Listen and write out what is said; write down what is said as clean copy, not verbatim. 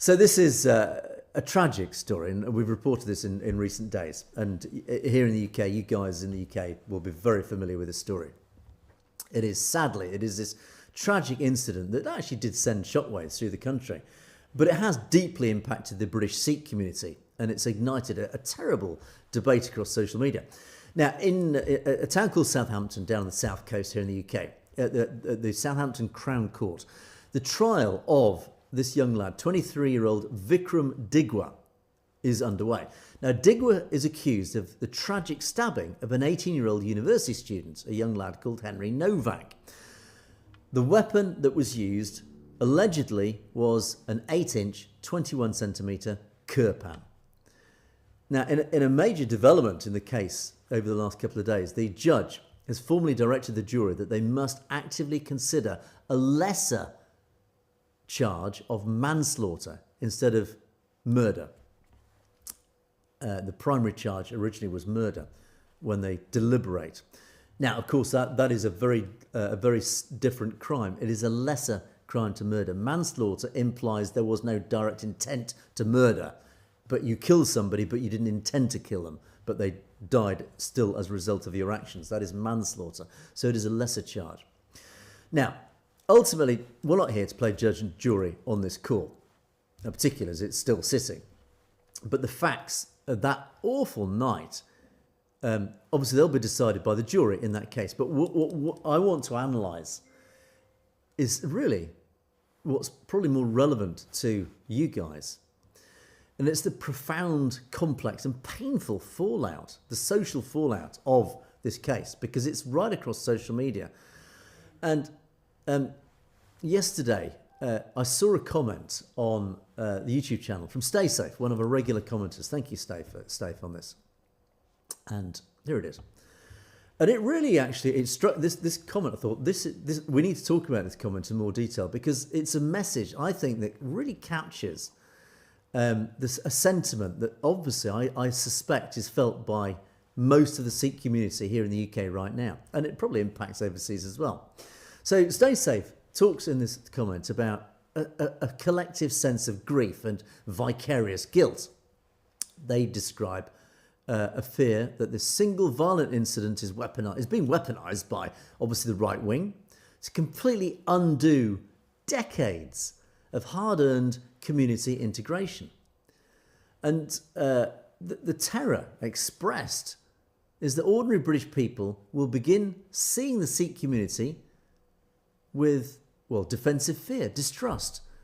So this is a tragic story, and we've reported this in recent days. And here in the UK, you guys in the UK will be very familiar with this story. It is this tragic incident that actually did send shockwaves through the country, but it has deeply impacted the British Sikh community, and it's ignited a terrible debate across social media. Now, in a town called Southampton, down on the south coast here in the UK, at the Southampton Crown Court, the trial of this young lad, 23-year-old Vikram Digwa, is underway. Now, Digwa is accused of the tragic stabbing of an 18-year-old university student, a young lad called Henry Novak. The weapon that was used allegedly was an 8-inch, 21-centimetre Kirpan. Now, in a major development in the case over the last couple of days, the judge has formally directed the jury that they must actively consider a lesser charge of manslaughter instead of murder. The primary charge originally was murder when they deliberate. Now, of course, that is a very different crime. It is a lesser crime to murder. Manslaughter implies there was no direct intent to murder, but you killed somebody, but you didn't intend to kill them, but they died still as a result of your actions. That is manslaughter. So it is a lesser charge. Now, ultimately, we're not here to play judge and jury on this court, in particular as it's still sitting. But the facts of that awful night, obviously they'll be decided by the jury in that case. But what I want to analyse is really what's probably more relevant to you guys. And it's the profound, complex and painful fallout, the social fallout of this case, because it's right across social media. And yesterday, I saw a comment on the YouTube channel from Stay Safe, one of our regular commenters. Thank you, Stay, on this. And here it is. And it really it struck this comment. I thought we need to talk about this comment in more detail, because it's a message I think that really captures a sentiment that obviously I suspect is felt by most of the Sikh community here in the UK right now, and it probably impacts overseas as well. So Stay Safe talks in this comment about a collective sense of grief and vicarious guilt. They describe a fear that this single violent incident is being weaponized by obviously the right wing to completely undo decades of hard-earned community integration. And the terror expressed is that ordinary British people will begin seeing the Sikh community with, defensive fear, distrust,